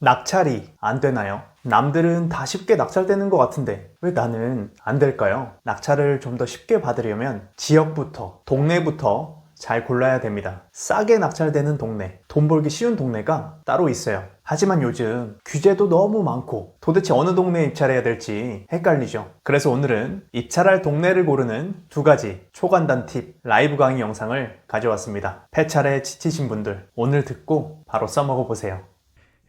낙찰이 안 되나요? 남들은 다 쉽게 낙찰되는 것 같은데 왜 나는 안 될까요? 낙찰을 좀 더 쉽게 받으려면 지역부터, 동네부터 잘 골라야 됩니다. 싸게 낙찰되는 동네, 돈 벌기 쉬운 동네가 따로 있어요. 하지만 요즘 규제도 너무 많고 도대체 어느 동네에 입찰해야 될지 헷갈리죠. 그래서 오늘은 입찰할 동네를 고르는 두 가지 초간단 팁 라이브 강의 영상을 가져왔습니다. 폐찰에 지치신 분들 오늘 듣고 바로 써먹어 보세요.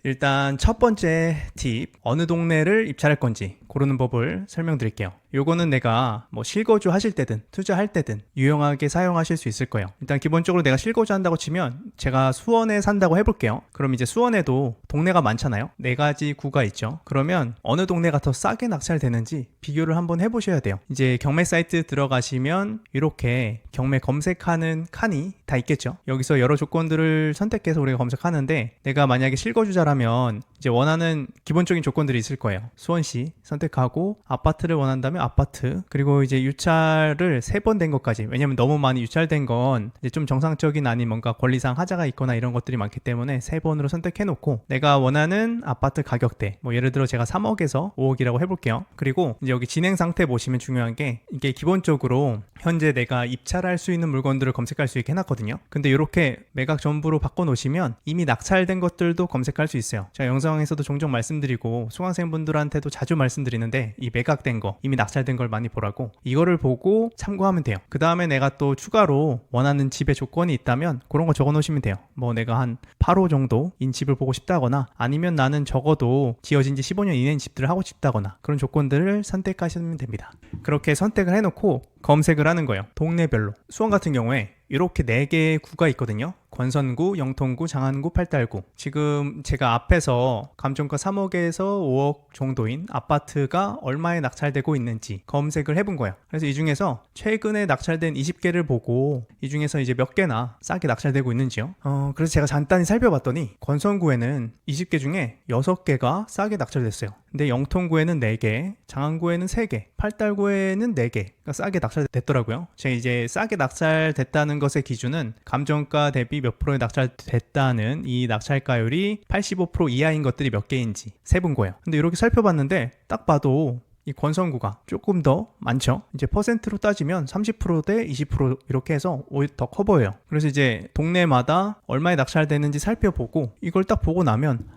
일단 첫 번째 팁, 어느 동네를 입찰할 건지 고르는 법을 설명드릴게요. 요거는 내가 실거주 하실 때든 투자할 때든 유용하게 사용하실 수 있을 거예요. 일단 기본적으로 내가 실거주 한다고 치면 제가 수원에 산다고 해볼게요. 그럼 이제 수원에도 동네가 많잖아요. 4가지 구가 있죠. 그러면 어느 동네가 더 싸게 낙찰되는지 비교를 한번 해보셔야 돼요. 이제 경매 사이트 들어가시면 이렇게 경매 검색하는 칸이 다 있겠죠. 여기서 여러 조건들을 선택해서 우리가 검색하는데 내가 만약에 실거주자라면 이제 원하는 기본적인 조건들이 있을 거예요. 수원시 선택하고 아파트를 원한다면 아파트, 그리고 이제 유찰을 3번 된 것까지. 왜냐면 너무 많이 유찰된 건 이제 좀 정상적인 아닌 뭔가 권리상 하자가 있거나 이런 것들이 많기 때문에 3번으로 선택해 놓고 내가 원하는 아파트 가격대, 예를 들어 제가 3억에서 5억이라고 해볼게요. 그리고 이제 여기 진행 상태 보시면 중요한 게 이게 기본적으로 현재 내가 입찰할 수 있는 물건들을 검색할 수 있게 해놨거든요. 근데 이렇게 매각 전부로 바꿔놓으시면 이미 낙찰된 것들도 검색할 수 있어요. 제가 영상에서도 종종 말씀드리고 수강생분들한테도 자주 말씀드리는데 이 매각된 거, 이미 낙찰된 걸 많이 보라고, 이거를 보고 참고하면 돼요. 그 다음에 내가 또 추가로 원하는 집의 조건이 있다면 그런 거 적어 놓으시면 돼요. 내가 한 8호 정도인 집을 보고 싶다거나 아니면 나는 적어도 지어진 지 15년 이내인 집들을 하고 싶다거나 그런 조건들을 선택하시면 됩니다. 그렇게 선택을 해놓고 검색을 하는 거예요. 동네별로. 수원 같은 경우에 이렇게 4개의 구가 있거든요. 권선구, 영통구, 장안구, 팔달구. 지금 제가 앞에서 감정가 3억에서 5억 정도인 아파트가 얼마에 낙찰되고 있는지 검색을 해본 거예요. 그래서 이 중에서 최근에 낙찰된 20개를 보고 이 중에서 이제 몇 개나 싸게 낙찰되고 있는지요. 그래서 제가 간단히 살펴봤더니 권선구에는 20개 중에 6개가 싸게 낙찰됐어요. 근데 영통구에는 4개, 장안구에는 3개, 팔달구에는 4개가 싸게 낙찰됐더라고요. 제가 이제 싸게 낙찰됐다는 것의 기준은 감정가 대비 몇 프로에 낙찰됐다는 이 낙찰가율이 85% 이하인 것들이 몇 개인지 세본 거예요. 근데 이렇게 살펴봤는데 딱 봐도 이 권선구가 조금 더 많죠. 이제 퍼센트로 따지면 30%대 20% 이렇게 해서 오히려 더 커 보여요. 그래서 이제 동네마다 얼마에 낙찰되는지 살펴보고 이걸 딱 보고 나면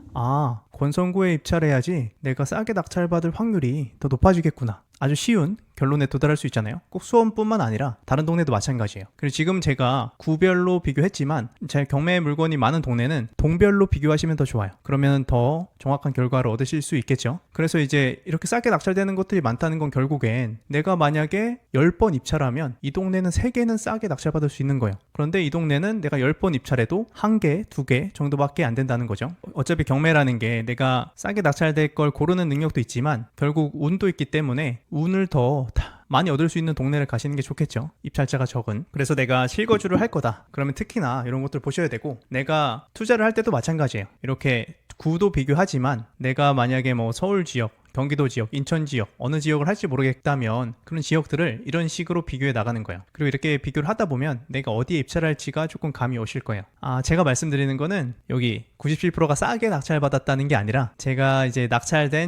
권선구에 입찰해야지 내가 싸게 낙찰받을 확률이 더 높아지겠구나. 아주 쉬운 결론에 도달할 수 있잖아요. 꼭 수원뿐만 아니라 다른 동네도 마찬가지예요. 그리고 지금 제가 구별로 비교했지만 제 경매 물건이 많은 동네는 동별로 비교하시면 더 좋아요. 그러면 더 정확한 결과를 얻으실 수 있겠죠. 그래서 이제 이렇게 싸게 낙찰되는 것들이 많다는 건 결국엔 내가 만약에 10번 입찰하면 이 동네는 3개는 싸게 낙찰받을 수 있는 거예요. 그런데 이 동네는 내가 10번 입찰해도 1개, 2개 정도밖에 안 된다는 거죠. 어차피 경매라는 게 내가 싸게 낙찰될 걸 고르는 능력도 있지만 결국 운도 있기 때문에 운을 더 많이 얻을 수 있는 동네를 가시는 게 좋겠죠. 입찰자가 적은. 그래서 내가 실거주를 할 거다. 그러면 특히나 이런 것들 보셔야 되고, 내가 투자를 할 때도 마찬가지예요. 이렇게 구도 비교하지만 내가 만약에 서울 지역, 경기도 지역, 인천 지역, 어느 지역을 할지 모르겠다면 그런 지역들을 이런 식으로 비교해 나가는 거예요. 그리고 이렇게 비교를 하다 보면 내가 어디에 입찰할지가 조금 감이 오실 거예요. 제가 말씀드리는 거는 여기 97%가 싸게 낙찰받았다는 게 아니라 제가 이제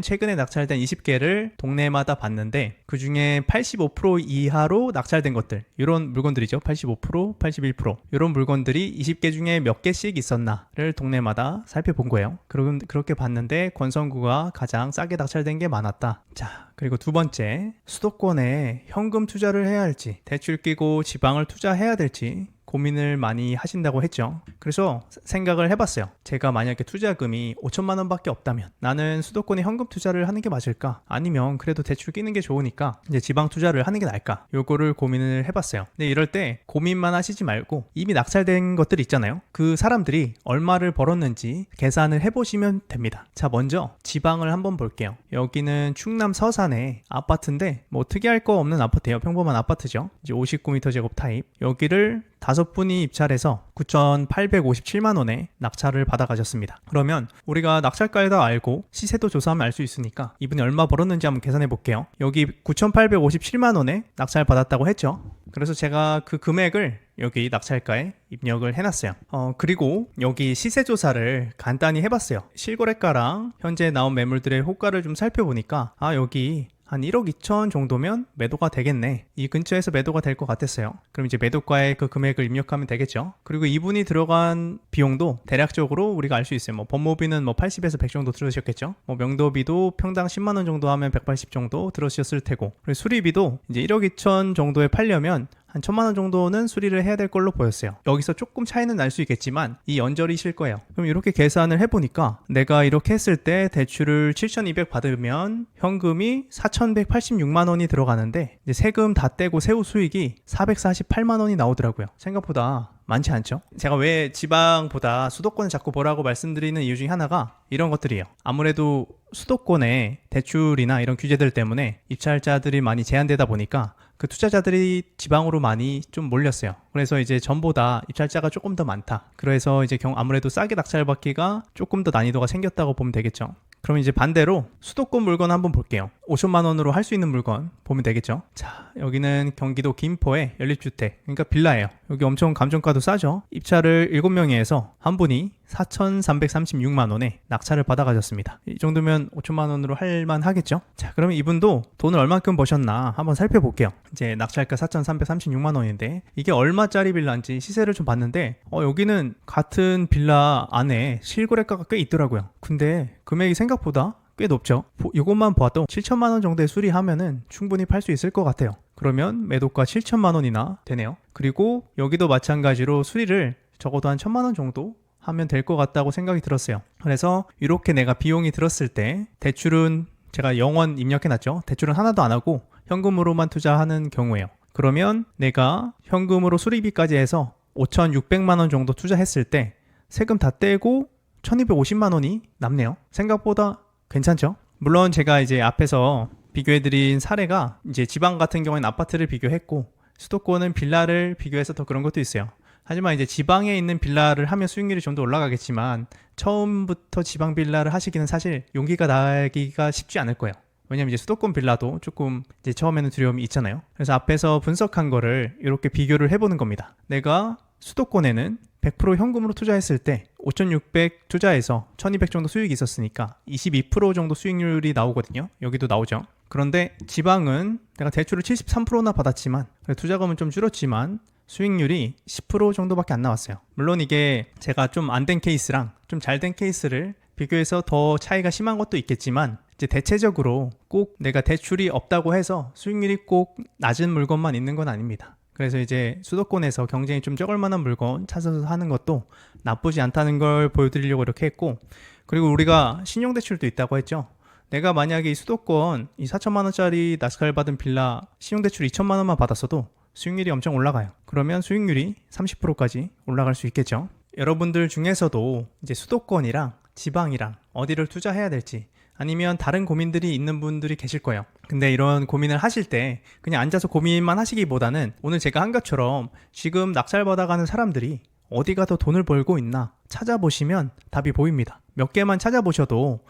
최근에 낙찰된 20개를 동네마다 봤는데 그 중에 85% 이하로 낙찰된 것들, 이런 물건들이죠. 85%, 81% 이런 물건들이 20개 중에 몇 개씩 있었나를 동네마다 살펴본 거예요. 그렇게 봤는데 권선구가 가장 싸게 낙찰된 게 많았다. 자, 그리고 두 번째, 수도권에 현금 투자를 해야 할지 대출 끼고 지방을 투자해야 될지 고민을 많이 하신다고 했죠. 그래서 생각을 해봤어요. 제가 만약에 투자금이 5천만 원밖에 없다면 나는 수도권에 현금 투자를 하는 게 맞을까? 아니면 그래도 대출 끼는 게 좋으니까 이제 지방 투자를 하는 게 나을까? 요거를 고민을 해봤어요. 근데 이럴 때 고민만 하시지 말고 이미 낙찰된 것들 있잖아요. 그 사람들이 얼마를 벌었는지 계산을 해보시면 됩니다. 자, 먼저 지방을 한번 볼게요. 여기는 충남 서산의 아파트인데 특이할 거 없는 아파트예요. 평범한 아파트죠. 이제 59m 제곱 타입. 여기를 5분이 입찰해서 9,857만 원에 낙찰을 받아가셨습니다. 그러면 우리가 낙찰가에 다 알고 시세도 조사하면 알 수 있으니까 이분이 얼마 벌었는지 한번 계산해 볼게요. 여기 9,857만 원에 낙찰 받았다고 했죠. 그래서 제가 그 금액을 여기 낙찰가에 입력을 해놨어요. 그리고 여기 시세조사를 간단히 해봤어요. 실거래가랑 현재 나온 매물들의 호가를 좀 살펴보니까 여기 한 1억 2천 정도면 매도가 되겠네. 이 근처에서 매도가 될 것 같았어요. 그럼 이제 매도가에 그 금액을 입력하면 되겠죠. 그리고 이분이 들어간 비용도 대략적으로 우리가 알 수 있어요. 뭐 법무비는 뭐 80에서 100 정도 들으셨겠죠. 뭐 명도비도 평당 10만 원 정도 하면 180 정도 들으셨을 테고, 그리고 수리비도 이제 1억 2천 정도에 팔려면 한 1,000만 원 정도는 수리를 해야 될 걸로 보였어요. 여기서 조금 차이는 날 수 있겠지만 이 연절이실 거예요. 그럼 이렇게 계산을 해보니까 내가 이렇게 했을 때 대출을 7,200 받으면 현금이 4,186만 원이 들어가는데 이제 세금 다 떼고 세후 수익이 448만 원이 나오더라고요. 생각보다 많지 않죠? 제가 왜 지방보다 수도권을 자꾸 보라고 말씀드리는 이유 중에 하나가 이런 것들이에요. 아무래도 수도권의 대출이나 이런 규제들 때문에 입찰자들이 많이 제한되다 보니까 그 투자자들이 지방으로 많이 좀 몰렸어요. 그래서 이제 전보다 입찰자가 조금 더 많다. 그래서 이제 아무래도 싸게 낙찰받기가 조금 더 난이도가 생겼다고 보면 되겠죠. 그럼 이제 반대로 수도권 물건 한번 볼게요. 5천만 원으로 할 수 있는 물건 보면 되겠죠. 자, 여기는 경기도 김포의 연립주택, 그러니까 빌라예요. 여기 엄청 감정가도 싸죠. 입찰을 7명이 해서 한 분이 4,336만 원에 낙찰을 받아가셨습니다. 이 정도면 5천만 원으로 할만 하겠죠. 자, 그러면 이분도 돈을 얼만큼 버셨나 한번 살펴볼게요. 이제 낙찰가 4,336만 원인데 이게 얼마짜리 빌라인지 시세를 좀 봤는데 여기는 같은 빌라 안에 실거래가가 꽤 있더라고요. 근데 금액이 생각보다 꽤 높죠. 이것만 보아도 7천만 원 정도의 수리하면은 충분히 팔 수 있을 것 같아요. 그러면 매도가 7천만 원이나 되네요. 그리고 여기도 마찬가지로 수리를 적어도 한 1,000만 원 정도 하면 될 것 같다고 생각이 들었어요. 그래서 이렇게 내가 비용이 들었을 때 대출은 제가 0원 입력해놨죠. 대출은 하나도 안 하고 현금으로만 투자하는 경우에요. 그러면 내가 현금으로 수리비까지 해서 5,600만 원 정도 투자했을 때 세금 다 떼고 1,250만 원이 남네요. 생각보다 괜찮죠? 물론 제가 이제 앞에서 비교해드린 사례가 이제 지방 같은 경우에는 아파트를 비교했고 수도권은 빌라를 비교해서 더 그런 것도 있어요. 하지만 이제 지방에 있는 빌라를 하면 수익률이 좀 더 올라가겠지만 처음부터 지방 빌라를 하시기는 사실 용기가 나기가 쉽지 않을 거예요. 왜냐면 이제 수도권 빌라도 조금 이제 처음에는 두려움이 있잖아요. 그래서 앞에서 분석한 거를 이렇게 비교를 해보는 겁니다. 내가 수도권에는 100% 현금으로 투자했을 때 5,600 투자해서 1,200 정도 수익이 있었으니까 22% 정도 수익률이 나오거든요. 여기도 나오죠. 그런데 지방은 내가 대출을 73%나 받았지만 투자금은 좀 줄었지만 수익률이 10% 정도밖에 안 나왔어요. 물론 이게 제가 좀 안 된 케이스랑 좀 잘 된 케이스를 비교해서 더 차이가 심한 것도 있겠지만 이제 대체적으로 꼭 내가 대출이 없다고 해서 수익률이 꼭 낮은 물건만 있는 건 아닙니다. 그래서 이제 수도권에서 경쟁이 좀 적을 만한 물건 찾아서 하는 것도 나쁘지 않다는 걸 보여드리려고 이렇게 했고, 그리고 우리가 신용대출도 있다고 했죠. 내가 만약에 이 수도권 이 4천만 원짜리 낙찰받은 빌라 신용대출 2천만 원만 받았어도 수익률이 엄청 올라가요. 그러면 수익률이 30%까지 올라갈 수 있겠죠. 여러분들 중에서도 이제 수도권이랑 지방이랑 어디를 투자해야 될지 아니면 다른 고민들이 있는 분들이 계실 거예요. 근데 이런 고민을 하실 때 그냥 앉아서 고민만 하시기보다는 오늘 제가 한 것처럼 지금 낙찰받아가는 사람들이 어디가 더 돈을 벌고 있나 찾아보시면 답이 보입니다. 몇 개만 찾아보셔도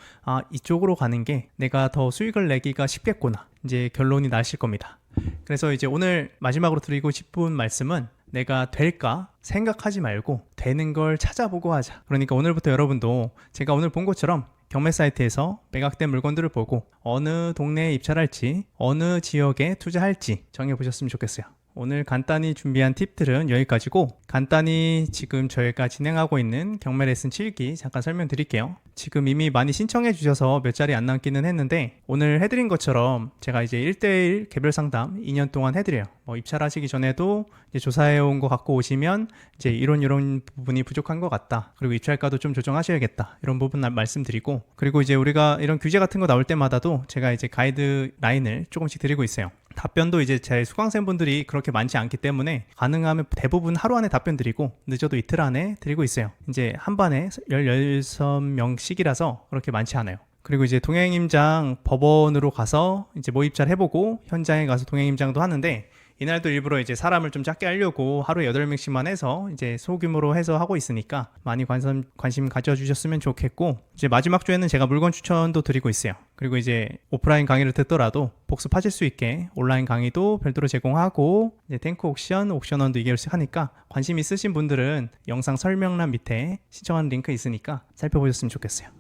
이쪽으로 가는 게 내가 더 수익을 내기가 쉽겠구나 이제 결론이 나실 겁니다. 그래서 이제 오늘 마지막으로 드리고 싶은 말씀은 내가 될까 생각하지 말고 되는 걸 찾아보고 하자. 그러니까 오늘부터 여러분도 제가 오늘 본 것처럼 경매 사이트에서 매각된 물건들을 보고 어느 동네에 입찰할지 어느 지역에 투자할지 정해보셨으면 좋겠어요. 오늘 간단히 준비한 팁들은 여기까지고 간단히 지금 저희가 진행하고 있는 경매 레슨 7기 잠깐 설명드릴게요. 지금 이미 많이 신청해 주셔서 몇 자리 안 남기는 했는데 오늘 해드린 것처럼 제가 이제 1대1 개별 상담 2년 동안 해드려요. 뭐 입찰하시기 전에도 이제 조사해 온 거 갖고 오시면 이제 이런 부분이 부족한 것 같다. 그리고 입찰가도 좀 조정하셔야겠다. 이런 부분 말씀드리고, 그리고 이제 우리가 이런 규제 같은 거 나올 때마다도 제가 이제 가이드라인을 조금씩 드리고 있어요. 답변도 이제 제 수강생분들이 그렇게 많지 않기 때문에 가능하면 대부분 하루 안에 답변 드리고 늦어도 이틀 안에 드리고 있어요. 이제 한 반에 16명씩이라서 그렇게 많지 않아요. 그리고 이제 동행임장 법원으로 가서 이제 모의입찰 해보고 현장에 가서 동행임장도 하는데 이날도 일부러 이제 사람을 좀 작게 하려고 하루에 8명씩만 해서 이제 소규모로 해서 하고 있으니까 많이 관심 가져주셨으면 좋겠고, 이제 마지막 주에는 제가 물건 추천도 드리고 있어요. 그리고 이제 오프라인 강의를 듣더라도 복습하실 수 있게 온라인 강의도 별도로 제공하고, 이제 탱크 옥션원도 이게 하니까 관심 있으신 분들은 영상 설명란 밑에 신청하는 링크 있으니까 살펴보셨으면 좋겠어요.